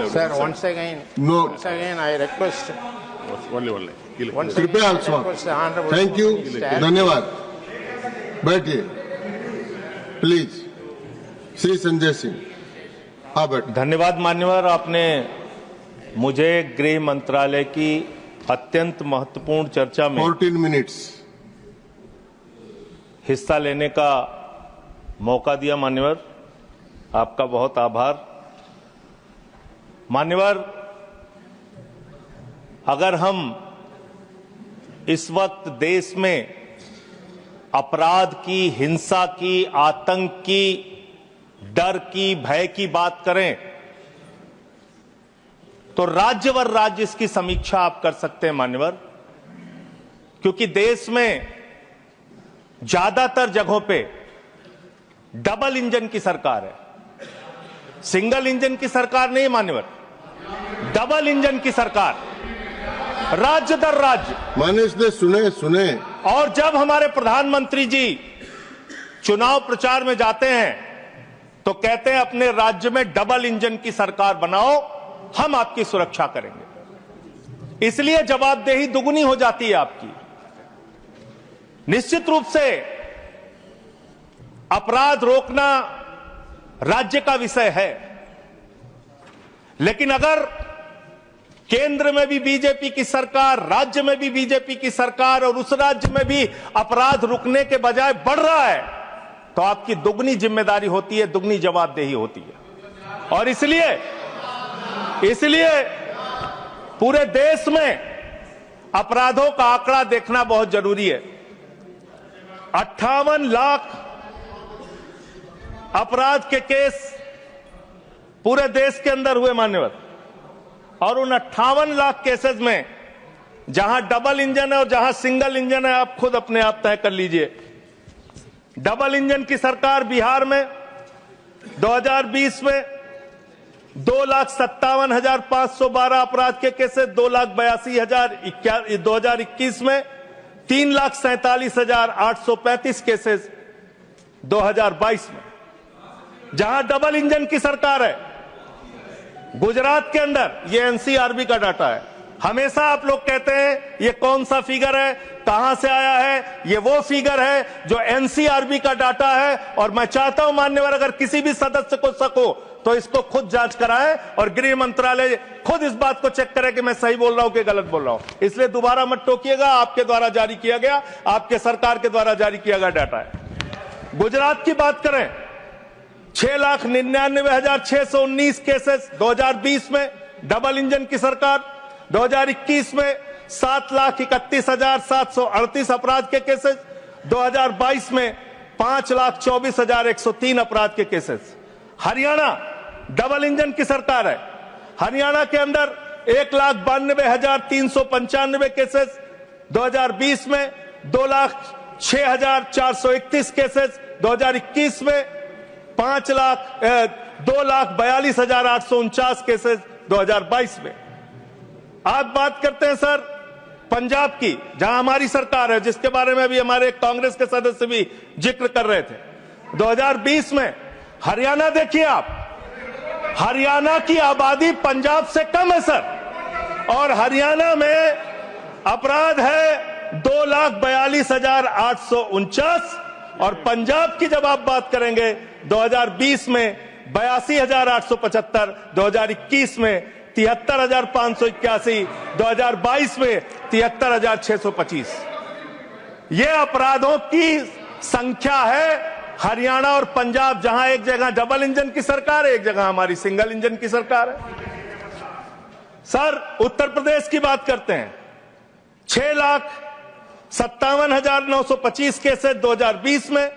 Sir, once again, No. I request. Only. Once कृपया again, I request the honorable thank you, Mr. धन्यवाद। बैठिए please. Shri Sanjay Singh, हाँ बैठ। धन्यवाद मान्यवर, आपने मुझे गृह मंत्रालय की अत्यंत महत्वपूर्ण चर्चा में 14 मिनट्स हिस्सा लेने का मौका दिया। मान्यवर, आपका बहुत आभार। मान्यवर, अगर हम इस वक्त देश में अपराध की, हिंसा की, आतंक की, डर की, भय की बात करें तो राज्यवर राज्य इसकी समीक्षा आप कर सकते हैं मान्यवर, क्योंकि देश में ज्यादातर जगहों पे डबल इंजन की सरकार है, सिंगल इंजन की सरकार नहीं मान्यवर, डबल इंजन की सरकार, राज्य दर राज्य। मानिश ने सुने। और जब हमारे प्रधानमंत्री जी चुनाव प्रचार में जाते हैं तो कहते हैं अपने राज्य में डबल इंजन की सरकार बनाओ, हम आपकी सुरक्षा करेंगे। इसलिए जवाबदेही दुगनी हो जाती है आपकी। निश्चित रूप से अपराध रोकना राज्य का विषय है, लेकिन अगर केंद्र में भी बीजेपी की सरकार, राज्य में भी बीजेपी की सरकार और उस राज्य में भी अपराध रुकने के बजाय बढ़ रहा है तो आपकी दुगनी जिम्मेदारी होती है, दुगनी जवाबदेही होती है। और इसलिए पूरे देश में अपराधों का आंकड़ा देखना बहुत जरूरी है। 58 लाख अपराध के केस पूरे देश के अंदर हुए मान्यवर, और उन 58 लाख केसेस में जहां डबल इंजन है और जहां सिंगल इंजन है आप खुद अपने आप तय कर लीजिए। डबल इंजन की सरकार बिहार में 2020 में 2,57,512 अपराध के केसेस, 2,82,000 2021 में 3,47,835 केसेस 2022 में। जहां डबल इंजन की सरकार है गुजरात के अंदर, ये एनसीआरबी का डाटा है, हमेशा आप लोग कहते हैं ये कौन सा फिगर है, कहां से आया है, ये वो फिगर है जो एनसीआरबी का डाटा है। और मैं चाहता हूं मान्यवर, अगर किसी भी सदस्य को शक हो तो इसको खुद जांच कराएं और गृह मंत्रालय खुद इस बात को चेक करे कि मैं सही बोल रहा हूं कि गलत बोल रहा हूं। इसलिए दोबारा मत टोकिएगा, आपके द्वारा जारी किया गया, आपके सरकार के द्वारा जारी किया गया डाटा है। गुजरात की बात करें, 6,99,619 केसेस 2020 में डबल इंजन की सरकार, 2021 में 7,31,738 अपराध के केसेस, 2022 में 5,24,103 अपराध के केसेस। हरियाणा डबल इंजन की सरकार है, हरियाणा के अंदर 1,92,395 केसेस, 2020 में 2,06,431 केसेस, 2021 में 2,42,849 केसेस 2022 में। आप बात करते हैं सर पंजाब की, जहां हमारी सरकार है, जिसके बारे में अभी हमारे कांग्रेस के सदस्य भी जिक्र कर रहे थे। 2020 में हरियाणा देखिए आप, हरियाणा की आबादी पंजाब से कम है सर, और हरियाणा में अपराध है 2,42,849, और पंजाब की जब आप बात करेंगे 2020 में 82,875, 2021 में 73,581, 2022 में 73,625। ये अपराधों की संख्या है हरियाणा और पंजाब, जहां एक जगह डबल इंजन की सरकार है, एक जगह हमारी सिंगल इंजन की सरकार है। सर उत्तर प्रदेश की बात करते हैं, 6,57,925 केसेस 2020 में,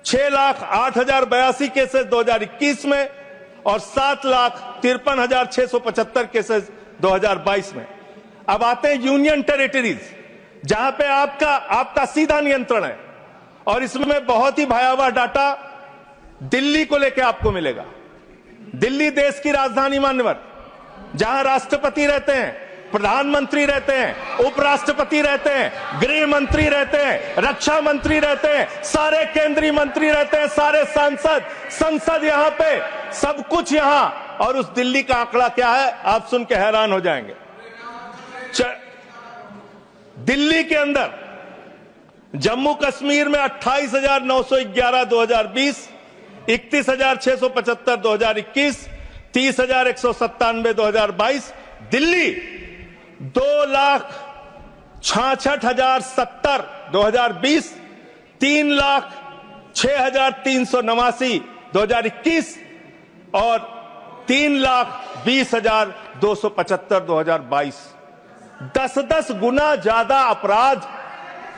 6,08,082 केसेस 2021 में, और 7,53,675 केसेस 2022 में। अब आते हैं यूनियन टेरिटरीज, जहां पे आपका सीधा नियंत्रण है, और इसमें बहुत ही भयावह डाटा दिल्ली को लेकर आपको मिलेगा। दिल्ली देश की राजधानी मान्यवर, जहां राष्ट्रपति रहते हैं, प्रधानमंत्री रहते हैं, उपराष्ट्रपति रहते हैं, गृह मंत्री रहते हैं, रक्षा मंत्री रहते हैं, सारे केंद्रीय मंत्री रहते हैं, सारे सांसद, संसद यहां पे, सब कुछ यहां, और उस दिल्ली का आंकड़ा क्या है आप सुन के हैरान हो जाएंगे। दिल्ली के अंदर जम्मू कश्मीर में 28,911 2020, 31,675 2021, 30,197 2022। दिल्ली 2,66,070 2020, 3,06,389 2021 और 3,20,275 2022। 10-10 गुना ज्यादा अपराध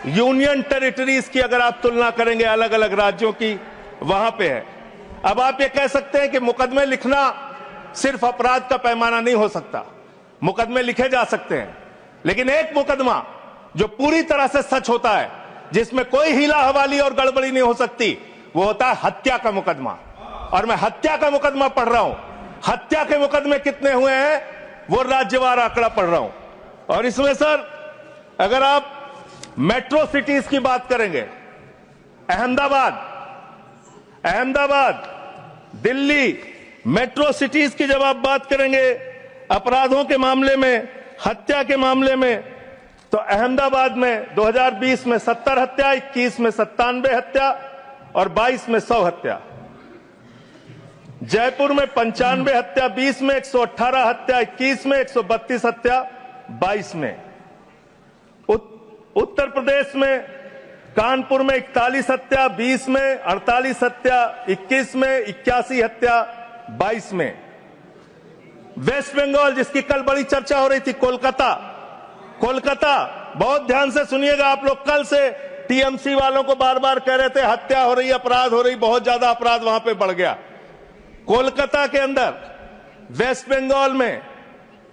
यूनियन टेरिटरीज की अगर आप तुलना करेंगे अलग अलग राज्यों की वहां पे है। अब आप ये कह सकते हैं कि मुकदमे लिखना सिर्फ अपराध का पैमाना नहीं हो सकता, मुकदमे लिखे जा सकते हैं, लेकिन एक मुकदमा जो पूरी तरह से सच होता है, जिसमें कोई हीला हवाली और गड़बड़ी नहीं हो सकती, वो होता है हत्या का मुकदमा। और मैं हत्या का मुकदमा पढ़ रहा हूं। हत्या के मुकदमे कितने हुए हैं वो राज्यवार आंकड़ा पढ़ रहा हूं। और इसमें सर अगर आप मेट्रो सिटीज की बात करेंगे, अहमदाबाद, दिल्ली, मेट्रो सिटीज की जब आप बात करेंगे अपराधों के मामले में, हत्या के मामले में, तो अहमदाबाद में 2020 में 70 हत्या, 21 में 97 हत्या और 22 में 100 हत्या। जयपुर में 95 हत्या, 20 में 118 हत्या, 21 में 132 हत्या, 22 में। उत्तर प्रदेश में कानपुर में 41 हत्या, 20 में 48 हत्या, 21 में 81 हत्या, 22 में। वेस्ट बंगाल जिसकी कल बड़ी चर्चा हो रही थी, कोलकाता, बहुत ध्यान से सुनिएगा आप लोग। कल से टीएमसी वालों को बार बार कह रहे थे हत्या हो रही, अपराध हो रही, बहुत ज्यादा अपराध वहां पे बढ़ गया। कोलकाता के अंदर, वेस्ट बंगाल में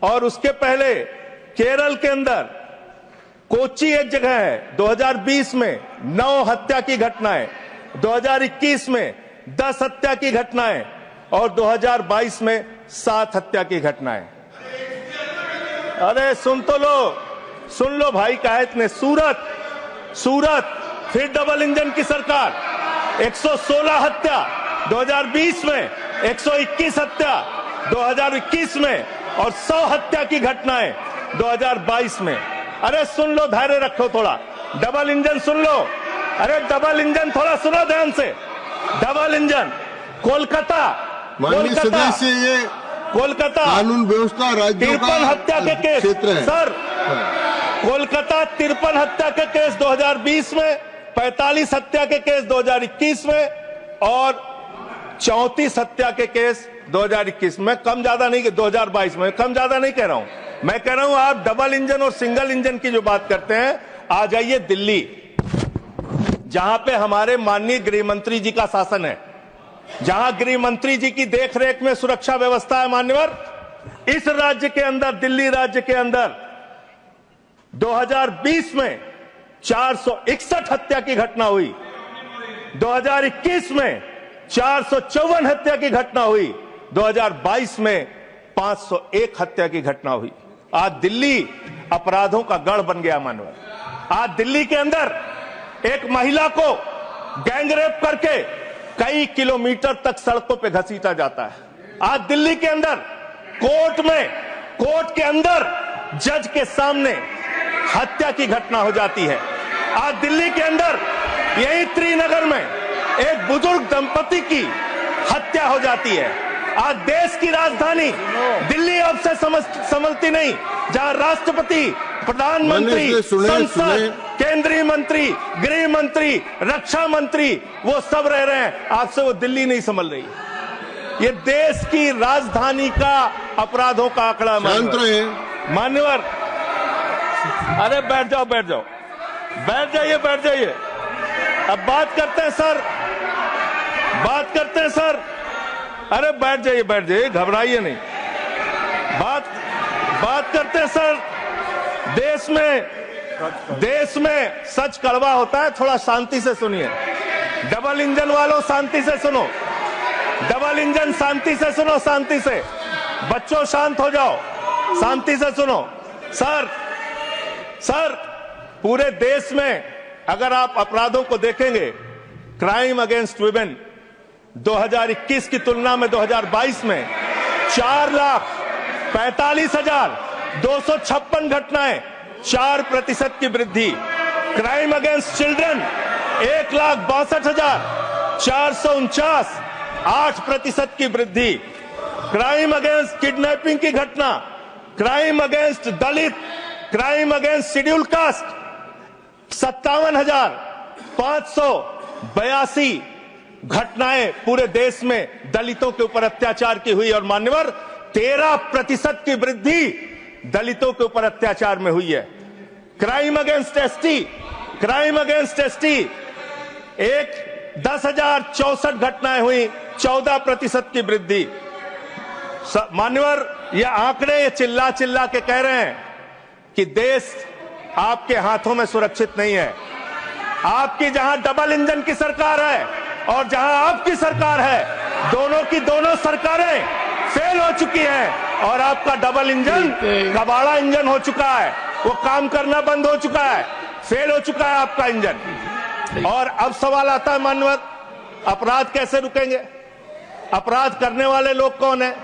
और उसके पहले केरल के अंदर, कोच्चि एक जगह है, 2020 में 9 हत्या की घटनाएं, 2021 में 10 हत्या की घटनाएं और 2022 में 7 हत्या की घटनाएं। अरे सुन लो भाई, काहे इतने। सूरत फिर डबल इंजन की सरकार, 116 हत्या 2020 में, 121 हत्या 2021 में और 100 हत्या की घटनाएं 2022 में। अरे सुन लो, धैर्य रखो थोड़ा। डबल इंजन सुन लो, अरे डबल इंजन थोड़ा सुनो ध्यान से। डबल इंजन कोलकाता कानून व्यवस्था राज्यों का 53 हत्या के केस सर, कोलकाता 53 हत्या के केस 2020 में, 45 हत्या के केस 2021 में और 34 हत्या के केस 2021 में। कम ज्यादा नहीं, 2022 में कम ज्यादा नहीं कह रहा हूं, मैं कह रहा हूं आप डबल इंजन और सिंगल इंजन की जो बात करते हैं, आ जाइए दिल्ली, जहां पे हमारे माननीय गृह मंत्री जी का शासन है, जहां गृह मंत्री जी की देखरेख में सुरक्षा व्यवस्था है। मान्यवर, इस राज्य के अंदर, दिल्ली राज्य के अंदर 2020 में 461 हत्या की घटना हुई, 2021 में 454 हत्या की घटना हुई, 2022 में 501 हत्या की घटना हुई। आज दिल्ली अपराधों का गढ़ बन गया। मानव, आज दिल्ली के अंदर एक महिला को गैंगरेप करके कई किलोमीटर तक सड़कों पे घसीटा जाता है। आज दिल्ली के अंदर कोर्ट के अंदर जज के सामने हत्या की घटना हो जाती है। आज दिल्ली के अंदर यही त्रिनगर में एक बुजुर्ग दंपति की हत्या हो जाती है। आज देश की राजधानी दिल्ली अब से समझती नहीं, जहां राष्ट्रपति, प्रधानमंत्री, संसद, केंद्रीय मंत्री, गृह मंत्री, रक्षा मंत्री, वो सब रह रहे हैं, आपसे वो दिल्ली नहीं संभल रही। ये देश की राजधानी का अपराधों का आंकड़ा। मान्यवर, अरे बैठ जाइए। अब बात करते हैं सर, अरे बैठ जाइए, घबराइए नहीं। बात करते हैं सर, देश में सच कड़वा होता है, थोड़ा शांति से सुनिए। डबल इंजन वालों शांति से सुनो, डबल इंजन शांति से सुनो, शांति से। बच्चों शांत हो जाओ, शांति से सुनो। सर पूरे देश में अगर आप अपराधों को देखेंगे, क्राइम अगेंस्ट वुमेन 2021 की तुलना में 2022 में 4,45,256 घटनाएं, 4% की वृद्धि। क्राइम अगेंस्ट चिल्ड्रन 1,62,449, 8% की वृद्धि। क्राइम अगेंस्ट किडनैपिंग की घटना, क्राइम अगेंस्ट दलित, क्राइम अगेंस्ट शेड्यूल कास्ट 57,582 घटनाएं पूरे देश में दलितों के ऊपर अत्याचार की हुई। और मान्यवर 13% की वृद्धि दलितों के ऊपर अत्याचार में हुई है। Crime against ST, crime against ST 10,064 घटनाएं हुई, 14% की वृद्धि। मान्यवर ये आंकड़े ये चिल्ला चिल्ला के कह रहे हैं कि देश आपके हाथों में सुरक्षित नहीं है। आपकी जहां डबल इंजन की सरकार है और जहां आपकी सरकार है, दोनों की दोनों सरकारें फेल हो चुकी हैं और आपका डबल इंजन कबाड़ा इंजन हो चुका है। वो काम करना बंद हो चुका है, फेल हो चुका है आपका इंजन। और अब सवाल आता है मान्यवर, अपराध कैसे रुकेंगे? अपराध करने वाले लोग कौन है?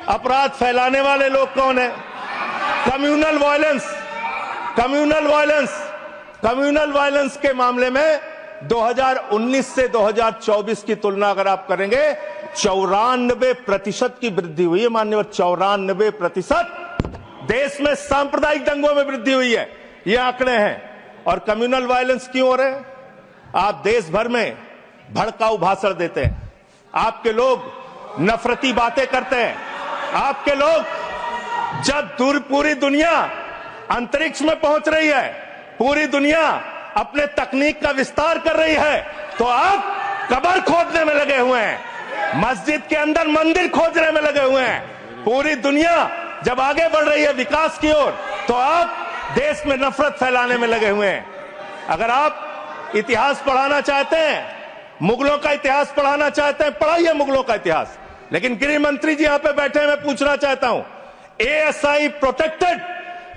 अपराध फैलाने वाले लोग कौन है? Communal violence, communal violence, communal violence के मामले में 2019 से 2024 की तुलना अगर आप करेंगे 94% की वृद्धि हुई है मान्यवर। 94% देश में सांप्रदायिक दंगों में वृद्धि हुई है, ये आंकड़े हैं। और कम्युनल वायलेंस क्यों हो रहे हैं? आप देश भर में भड़काऊ भाषण देते हैं, आपके लोग नफरती बातें करते हैं, आपके लोग जब पूरी दुनिया अंतरिक्ष में पहुंच रही है, पूरी दुनिया अपने तकनीक का विस्तार कर रही है, तो आप कब्र खोदने में लगे हुए हैं, मस्जिद के अंदर मंदिर खोदने में लगे हुए हैं। पूरी दुनिया जब आगे बढ़ रही है विकास की ओर, तो आप देश में नफरत फैलाने में लगे हुए हैं। अगर आप इतिहास पढ़ाना चाहते हैं, मुगलों का इतिहास पढ़ाना चाहते हैं, पढ़ाइए मुगलों का इतिहास। लेकिन गृह मंत्री जी यहां पे बैठे हैं, मैं पूछना चाहता हूं, एएसआई प्रोटेक्टेड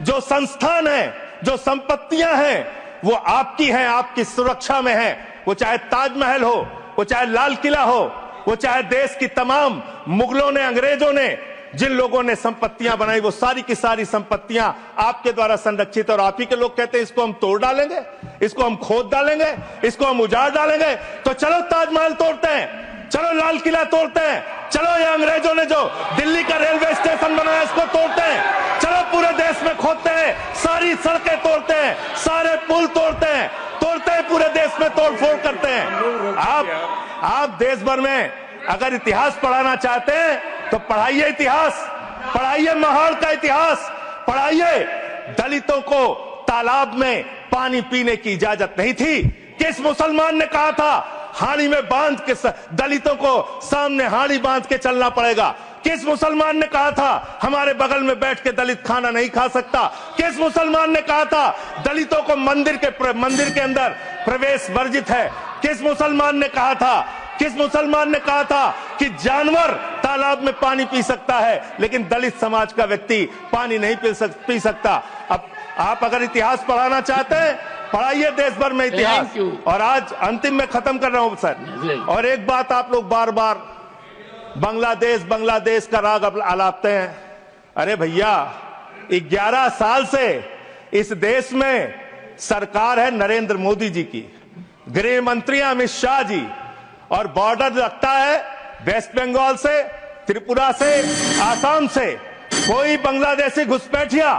जो संस्थान है, जो संपत्तियां हैं, वो आपकी हैं, आपकी सुरक्षा में है। वो चाहे ताजमहल हो, वो चाहे लाल किला हो, वो चाहे देश की तमाम मुगलों ने, अंग्रेजों ने जिन लोगों ने संपत्तियां बनाई, वो सारी की सारी संपत्तियां आपके द्वारा संरक्षित। और आप ही के लोग कहते हैं इसको हम तोड़ डालेंगे, इसको हम खोद डालेंगे, इसको हम उजाड़ डालेंगे। तो चलो ताजमहल तोड़ते हैं, चलो लाल किला तोड़ते हैं, चलो ये अंग्रेजों ने जो दिल्ली का रेलवे स्टेशन बनाया इसको तोड़ते हैं, चलो पूरे देश में खोदते हैं, सारी सड़कें तोड़ते हैं, सारे पुल तोड़ते हैं, पूरे देश में तोड़फोड़ करते हैं। आप देश भर में अगर इतिहास पढ़ाना चाहते हैं तो पढ़ाइए इतिहास, पढ़ाइए महाड़ का इतिहास, पढ़ाइए दलितों को तालाब में पानी पीने की इजाजत नहीं थी। किस मुसलमान ने कहा था हाड़ी में बांध के दलितों को सामने हाड़ी बांध के चलना पड़ेगा? किस मुसलमान ने कहा था हमारे बगल में बैठ के दलित खाना नहीं खा सकता? किस मुसलमान ने कहा था दलितों को मंदिर के अंदर प्रवेश वर्जित है? किस मुसलमान ने कहा था, किस मुसलमान ने कहा था कि जानवर तालाब में पानी पी सकता है लेकिन दलित समाज का व्यक्ति पानी नहीं पी सकता? अब आप अगर इतिहास पढ़ाना चाहते हैं, पढ़ाइए देश भर में इतिहास। और आज अंतिम में खत्म कर रहा हूं सर, और एक बात आप लोग बार बार बांग्लादेश का राग आलापते हैं। अरे भैया 11 साल से इस देश में सरकार है नरेंद्र मोदी जी की, गृह मंत्री अमित शाह जी, और बॉर्डर लगता है वेस्ट बंगाल से, त्रिपुरा से, आसाम से। कोई बांग्लादेशी घुसपैठिया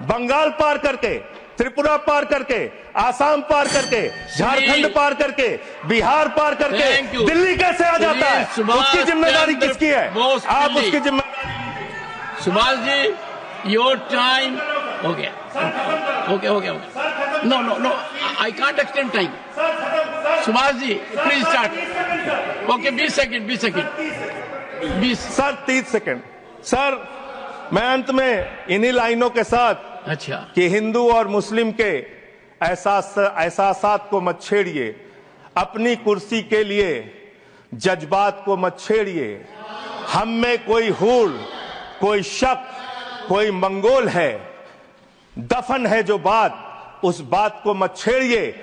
बंगाल पार करके, त्रिपुरा पार करके, आसाम पार करके, झारखंड पार करके, बिहार पार करके दिल्ली कैसे आ जाता है? उसकी जिम्मेदारी किसकी है? आप उसकी जिम्मेदारी। सुभाष जी, योर टाइम हो गया। Okay. No, I can't extend time. Subhash ji please start. Okay, 20 second. 20 sir, 30 second. Sir, मैं अंत में इन्हीं लाइनों के साथ, अच्छा, कि हिंदू और मुस्लिम के एहसासात को मत छेड़िए, अपनी कुर्सी के लिए जज्बात को मत छेड़िए। हम में कोई हूल, कोई शक, कोई मंगोल है, दफन है जो बात, उस बात को मत छेड़िए।